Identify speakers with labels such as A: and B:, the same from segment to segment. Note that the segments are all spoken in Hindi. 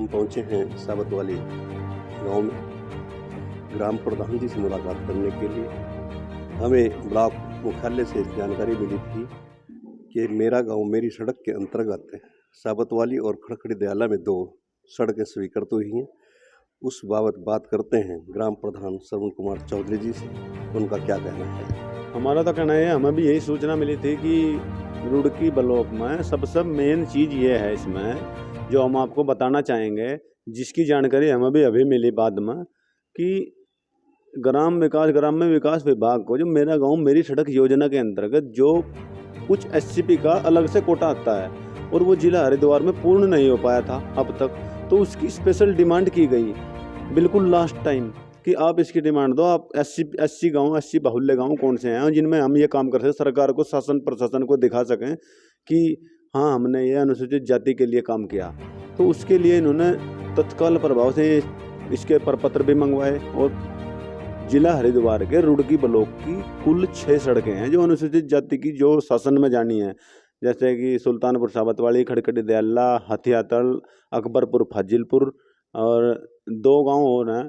A: हम पहुंचे हैं साबतवाली गांव में ग्राम प्रधान जी से मुलाकात करने के लिए। हमें ब्लॉक मुख्यालय से जानकारी मिली थी कि मेरा गांव मेरी सड़क के अंतर्गत साबतवाली और खड़खड़ी दयाला में 2 सड़कें स्वीकृत हुई हैं। उस बाबत बात करते हैं ग्राम प्रधान श्रवण कुमार चौधरी जी से, उनका क्या कहना है।
B: हमारा तो कहना है, हमें भी यही सूचना मिली थी कि रुड़की ब्लॉक में सबसे मेन चीज़ ये है इसमें जो हम आपको बताना चाहेंगे, जिसकी जानकारी हमें भी अभी मिली बाद में, कि ग्राम में विकास विभाग को जो मेरा गांव मेरी सड़क योजना के अंतर्गत जो कुछ एससीपी का अलग से कोटा आता है और वो जिला हरिद्वार में पूर्ण नहीं हो पाया था अब तक, तो उसकी स्पेशल डिमांड की गई बिल्कुल लास्ट टाइम कि आप इसकी डिमांड दो। आप एससी बाहुल्य गांव कौन से हैं जिनमें हम ये काम कर सकें, सरकार को, शासन प्रशासन को दिखा सकें कि हाँ हमने ये अनुसूचित जाति के लिए काम किया। तो उसके लिए इन्होंने तत्काल प्रभाव से इसके प्रपत्र भी मंगवाए और जिला हरिद्वार के रुड़की ब्लॉक की कुल 6 सड़कें हैं जो अनुसूचित जाति की जो शासन में जानी है, जैसे कि सुल्तानपुर साबतवाली, खड़खड़ी दयाला, हथियातल, अकबरपुर फाजिलपुर और 2 गांव और हैं।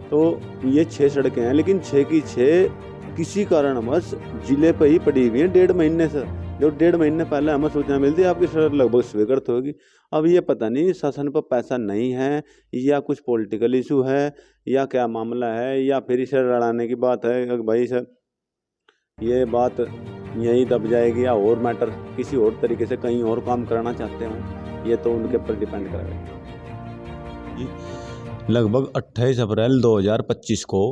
B: तो ये 6 सड़कें हैं, लेकिन 6 की 6 किसी कारणवश जिले पर ही पड़ी हुई हैं 1.5 महीने से। जो 1.5 महीने पहले हमें सूचना मिलती है आपकी सड़क लगभग स्वीकृत होगी। अब ये पता नहीं शासन पर पैसा नहीं है या कुछ पॉलिटिकल इशू है या क्या मामला है, या फिर इसे लड़ाने की बात है भाई सर ये बात यहीं दब जाएगी, या और मैटर किसी और तरीके से कहीं और काम कराना चाहते हो, ये तो उनके ऊपर डिपेंड करेगा।
C: लगभग 28 अप्रैल 2025 को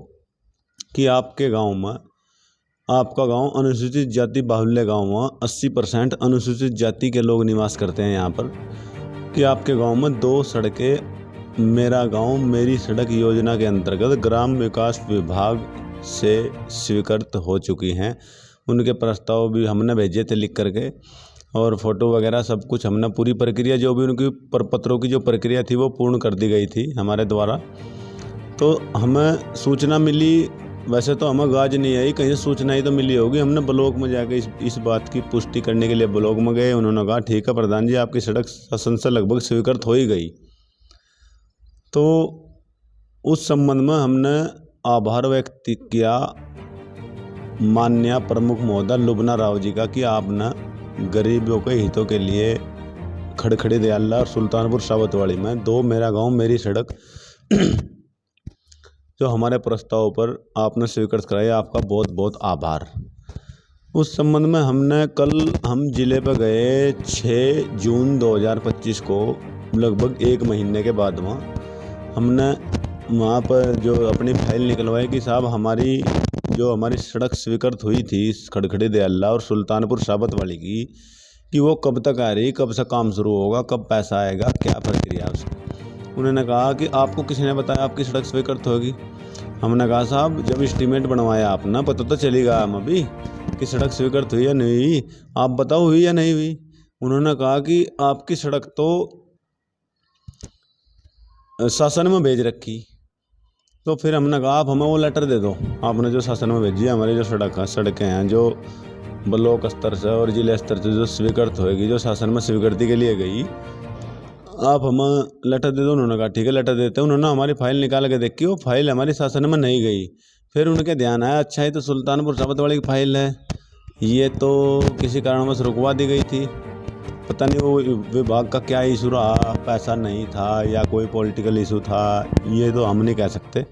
C: कि आपके गांव में, आपका गांव अनुसूचित जाति बाहुल्य गांव में 80% अनुसूचित जाति के लोग निवास करते हैं यहाँ पर, कि आपके गांव में 2 सड़कें मेरा गांव मेरी सड़क योजना के अंतर्गत ग्राम विकास विभाग से स्वीकृत हो चुकी हैं। उनके प्रस्ताव भी हमने भेजे थे लिख करके और फोटो वगैरह सब कुछ हमने पूरी प्रक्रिया जो भी उनकी प्रपत्रों की जो प्रक्रिया थी वो पूर्ण कर दी गई थी हमारे द्वारा। तो हमें सूचना मिली, वैसे तो हमें गाज नहीं आई, कहीं से सूचना ही तो मिली होगी। हमने ब्लॉक में जाके इस बात की पुष्टि करने के लिए ब्लॉक में गए। उन्होंने कहा ठीक है प्रधान जी आपकी सड़क शासन से लगभग स्वीकृत हो ही गई। तो उस संबंध में हमने आभार व्यक्त किया माननीय प्रमुख महोदय लुबना राव जी का कि आपने गरीबों के हितों के लिए खड़खड़ी दयाला और सुल्तानपुर साबतवाली में 2 मेरा गांव मेरी सड़क जो हमारे प्रस्ताव पर आपने स्वीकृत कराया, आपका बहुत बहुत आभार। उस संबंध में हम जिले पर गए 6 जून 2025 को, लगभग 1 महीने के बाद में हमने वहाँ पर जो अपनी फाइल निकलवाई कि साहब हमारी सड़क स्वीकृत हुई थी खड़खड़ी दयाला और सुल्तानपुर साबतवाली की, कि वो कब तक आ रही, कब से काम शुरू होगा, कब पैसा आएगा, क्या प्रक्रिया उसकी। उन्होंने कहा कि आपको किसी ने बताया आपकी सड़क स्वीकृत होगी। हमने कहा साहब जब एस्टीमेट बनवाया आपने पता तो चलेगा हम अभी कि सड़क स्वीकृत हुई या नहीं हुई, आप बताओ हुई या नहीं हुई। उन्होंने कहा कि आपकी सड़क तो शासन में भेज रखी। तो फिर हमने कहा आप हमें वो लेटर दे दो, आपने जो शासन में भेजी हमारी जो सड़कें हैं जो ब्लॉक स्तर से और जिले स्तर से जो स्वीकृत होएगी, जो शासन में स्वीकृति के लिए गई, आप हमें लेटर दे दो। उन्होंने कहा ठीक है लेटर देते हैं। उन्होंने हमारी फाइल निकाल के देखी, वो फाइल हमारी शासन में नहीं गई। फिर उनके ध्यान आया अच्छा ये तो सुल्तानपुर साबतवाली की फाइल है, ये तो किसी कारणवश रुकवा दी गई थी, पता नहीं वो विभाग का क्या इशू रहा, पैसा नहीं था या कोई पॉलिटिकल इशू था, ये तो हम नहीं कह सकते।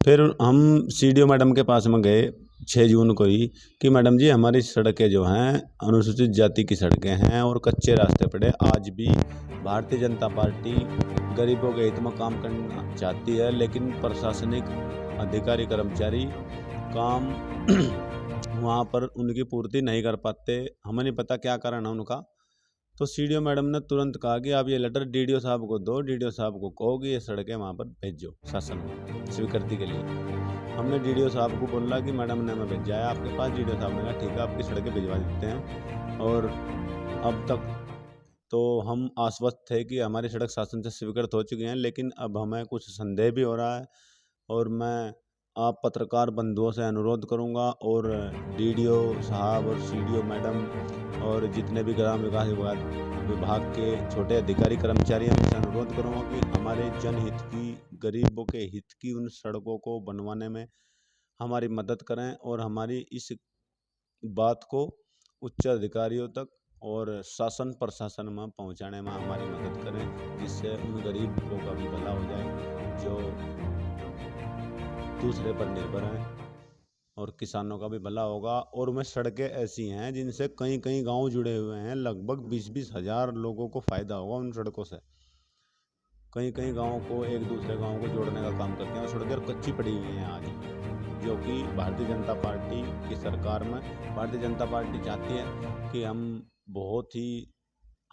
C: फिर हम सीडीओ मैडम के पास में गए 6 जून को ही कि मैडम जी हमारी सड़कें जो हैं अनुसूचित जाति की सड़कें हैं और कच्चे रास्ते पड़े। आज भी भारतीय जनता पार्टी गरीबों के हित में काम करना चाहती है, लेकिन प्रशासनिक अधिकारी कर्मचारी काम वहाँ पर उनकी पूर्ति नहीं कर पाते। हमें नहीं पता क्या कारण है उनका। तो सीडीओ मैडम ने तुरंत कहा कि आप ये लेटर डीडीओ साहब को दो, डीडीओ साहब को कहो कि ये सड़कें वहाँ पर भेजो शासन में स्वीकृति के लिए। हमने डीडीओ साहब को बोला कि मैडम ने हमें भेजा है आपके पास। डीडीओ साहब ने कहा ठीक है आपकी सड़कें भिजवा देते हैं। और अब तक तो हम आश्वस्त थे कि हमारी सड़क शासन से स्वीकृत हो चुकी हैं, लेकिन अब हमें कुछ संदेह भी हो रहा है। और मैं आप पत्रकार बंधुओं से अनुरोध करूंगा और डीडीओ साहब और सीडीओ मैडम और जितने भी ग्राम विकास विभाग के छोटे अधिकारी कर्मचारी हैं, इनसे अनुरोध करूँगा कि हमारे जनहित की, गरीबों के हित की उन सड़कों को बनवाने में हमारी मदद करें और हमारी इस बात को उच्च अधिकारियों तक और शासन प्रशासन में पहुंचाने में हमारी मदद करें, जिससे उन गरीबों का भी भला हो जाए जो दूसरे पर निर्भर हैं, और किसानों का भी भला होगा। और में सड़कें ऐसी हैं जिनसे कई कई गांव जुड़े हुए हैं, लगभग 20-20 हज़ार लोगों को फ़ायदा होगा उन सड़कों से। कई कई गाँव को एक दूसरे गाँव को जोड़ने का काम करते हैं, और सड़कें कच्ची पड़ी हुई हैं आज, जो कि भारतीय जनता पार्टी की सरकार में भारतीय जनता पार्टी चाहती है कि हम बहुत ही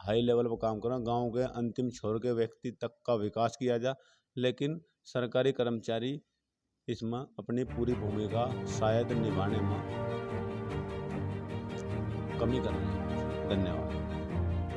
C: हाई लेवल पर काम करें, गांव के अंतिम छोर के व्यक्ति तक का विकास किया जाए, लेकिन सरकारी कर्मचारी इसमें अपनी पूरी भूमिका शायद निभाने में कमी कर रहे हैं। धन्यवाद।